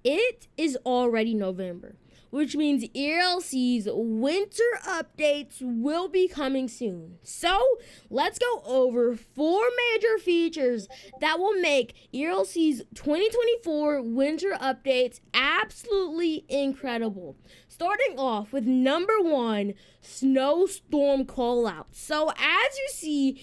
It is already November, which means ERLC's winter updates will be coming soon. So let's go over 4 major features that will make ERLC's 2024 winter updates absolutely incredible. Starting off with number 1, snowstorm callout. So as you see,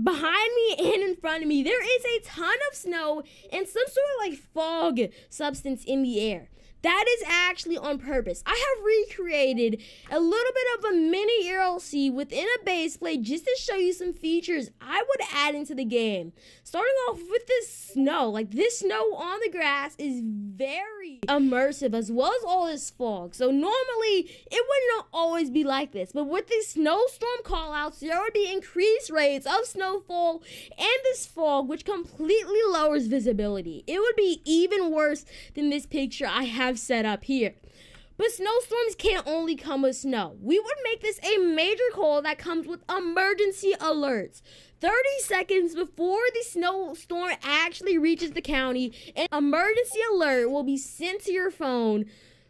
behind me and in front of me, there is a ton of snow and some sort of fog substance in the air. That is actually on purpose. I have recreated a little bit of a mini ERLC within a base plate just to show you some features I would add into the game. Starting off with this snow. This snow on the grass is very immersive, as well as all this fog. So normally it would not always be like this, but with these snowstorm callouts, there would be increased rates of snowfall and this fog, which completely lowers visibility. It would be even worse than this picture I have set up here. But snowstorms can't only come with snow. We would make this a major call that comes with emergency alerts. 30 seconds before the snowstorm actually reaches the county, an emergency alert will be sent to your phone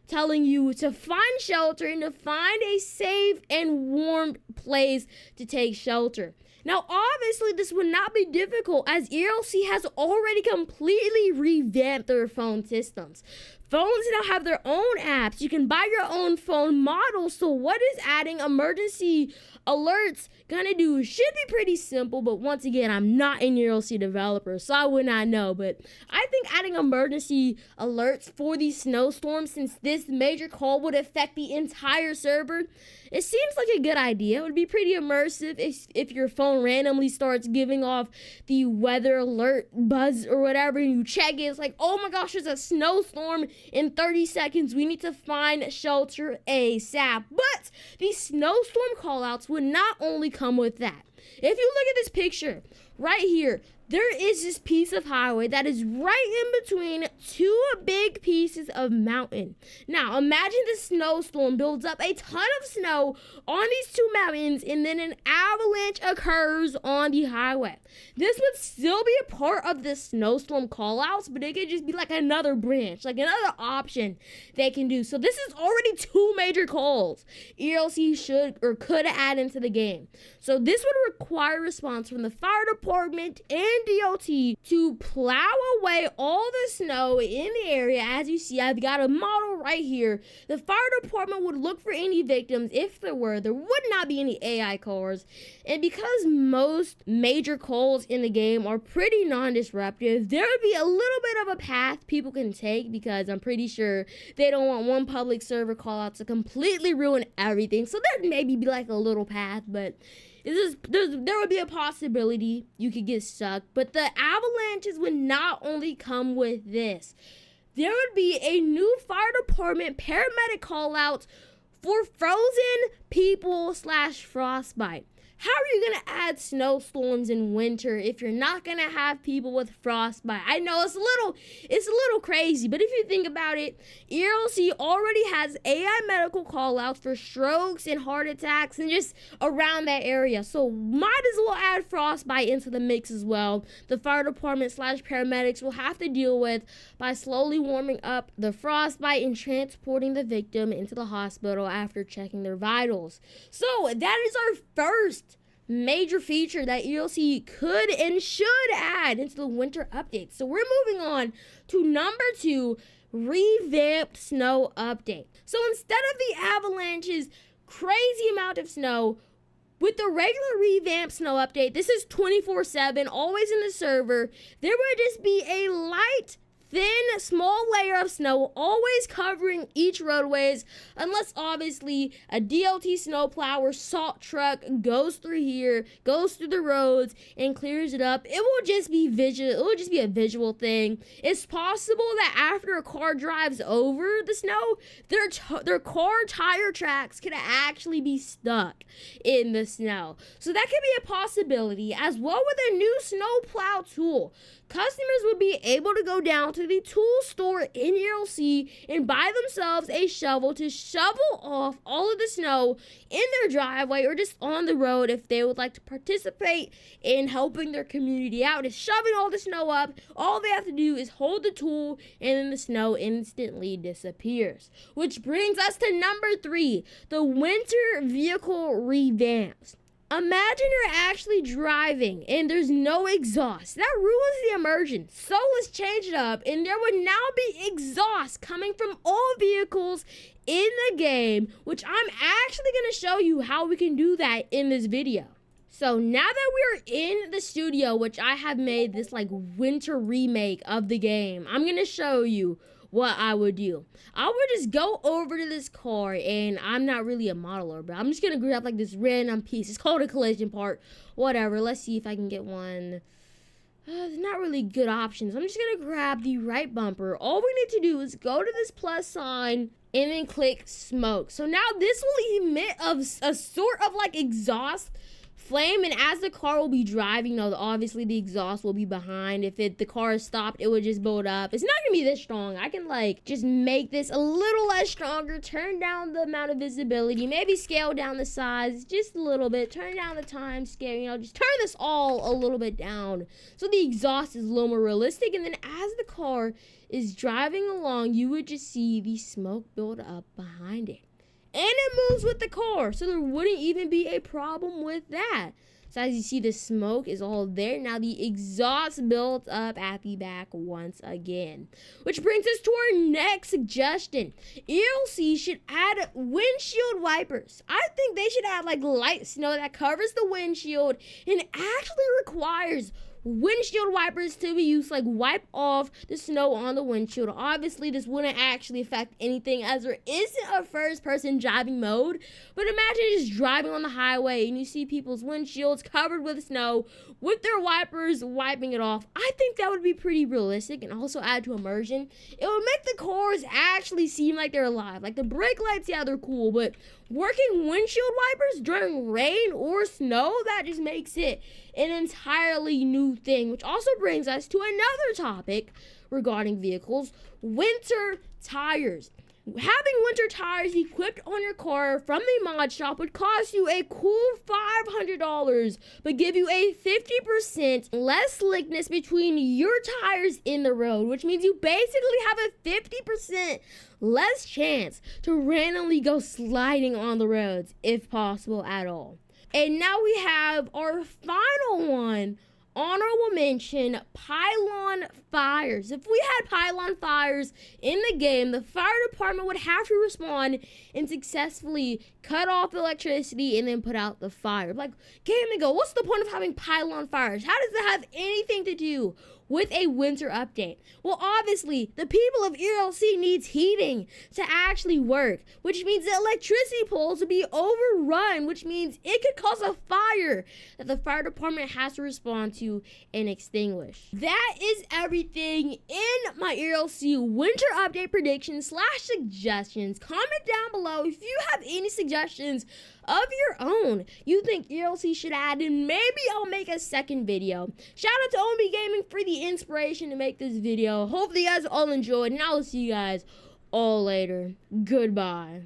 telling you to find shelter and to find a safe and warm place to take shelter. Now, obviously, this would not be difficult as ERLC has already completely revamped their phone systems. Phones now have their own apps. You can buy your own phone model. So what is adding emergency alerts gonna do? Should be pretty simple, but once again, I'm not an ERLC developer, so I would not know. But I think adding emergency alerts for these snowstorms, since this major call would affect the entire server, it seems like a good idea. It would be pretty immersive if your phone randomly starts giving off the weather alert buzz or whatever, and you check it. It's like, oh my gosh, there's a snowstorm in 30 seconds. We need to find shelter ASAP. But these snowstorm callouts would not only come with that. If you look at this picture right here, there is this piece of highway that is right in between 2 big pieces of mountain. Now, imagine the snowstorm builds up a ton of snow on these 2 mountains, and then an avalanche occurs on the highway. This would still be a part of the snowstorm callouts, but it could just be another branch, another option they can do. So this is already 2 major calls ERLC should or could add into the game. So this would require response from the fire department and DOT to plow away all the snow in the area. As you see, I've got a model right here. The fire department would look for any victims. If there were, there would not be any AI cars. And because most major calls in the game are pretty non-disruptive, there would be a little bit of a path people can take, because I'm pretty sure they don't want one public server call out to completely ruin everything. So there'd maybe be a little path, but there would be a possibility you could get stuck. But the avalanches would not only come with this. There would be a new fire department paramedic call out for frozen people / frostbite. How are you going to add snowstorms in winter if you're not going to have people with frostbite? I know it's a little crazy, but if you think about it, ERLC already has AI medical callouts for strokes and heart attacks and just around that area. So might as well add frostbite into the mix as well. The fire department / paramedics will have to deal with by slowly warming up the frostbite and transporting the victim into the hospital after checking their vitals. So that is our first major feature that ERLC could and should add into the winter update. So we're moving on to number 2, revamped snow update. So instead of the avalanches, crazy amount of snow, with the regular revamped snow update, this is 24/7, always in the server. There would just be a light, thin, small layer of snow always covering each roadways, unless obviously a DOT snowplow or salt truck goes through here, goes through the roads and clears it up. It will just be visual. It will just be a visual thing. It's possible that after a car drives over the snow, their car tire tracks could actually be stuck in the snow. So that could be a possibility, as well with a new snowplow tool. Customers would be able to go down to to the tool store in ERLC and buy themselves a shovel to shovel off all of the snow in their driveway or just on the road if they would like to participate in helping their community out. Just shoving all the snow up. All they have to do is hold the tool and then the snow instantly disappears. Which brings us to number 3, the winter vehicle revamps. Imagine you're actually driving and there's no exhaust. That ruins the immersion. So let's change it up, and there would now be exhaust coming from all vehicles in the game, which I'm actually going to show you how we can do that in this video. So now that we're in the studio, which I have made this like winter remake of the game, I'm going to show you what I would do. I would just go over to this car, and I'm not really a modeler, but I'm just gonna grab like this random piece. It's called a collision part, whatever. Let's see if I can get one. There's not really good options. I'm just gonna grab the right bumper. All we need to do is go to this plus sign and then click smoke. So now this will emit a sort of like exhaust flame, and as the car will be driving, obviously the exhaust will be behind. If the car is stopped, it would just build up. It's not gonna be this strong. I can like just make this a little less stronger, turn down the amount of visibility, maybe scale down the size just a little bit, turn down the time scale, just turn this all a little bit down so the exhaust is a little more realistic. And then as the car is driving along, you would just see the smoke build up behind it. And it moves with the car, so there wouldn't even be a problem with that. So as you see, the smoke is all there. Now the exhaust built up at the back once again. Which brings us to our next suggestion. ERLC should add windshield wipers. I think they should add like light snow that covers the windshield and actually requires windshield wipers to be used, like wipe off the snow on the windshield. Obviously this wouldn't actually affect anything as there isn't a first person driving mode, but imagine just driving on the highway and you see people's windshields covered with snow with their wipers wiping it off. I think that would be pretty realistic and also add to immersion. It would make the cars actually seem like they're alive. Like the brake lights, yeah, they're cool, but working windshield wipers during rain or snow, that just makes it an entirely new thing. Which also brings us to another topic regarding vehicles: winter tires. Having winter tires equipped on your car from the mod shop would cost you a cool $500, but give you a 50% less slickness between your tires in the road, which means you basically have a 50% less chance to randomly go sliding on the roads, if possible at all. And now we have our final one. Honorable mention, pylon fires. If we had pylon fires in the game, the fire department would have to respond and successfully cut off electricity and then put out the fire. Like, game ago, what's the point of having pylon fires? How does that have anything to do with a winter update? Well, obviously, the people of ERLC needs heating to actually work, which means the electricity poles would be overrun, which means it could cause a fire that the fire department has to respond to and extinguish. That is everything in my ERLC winter update predictions / suggestions. Comment down below if you have any suggestions of your own you think ERLC should add, and maybe I'll make a second video. Shout out to OMB Gaming for the inspiration to make this video. Hopefully you guys all enjoyed, and I will see you guys all later. Goodbye.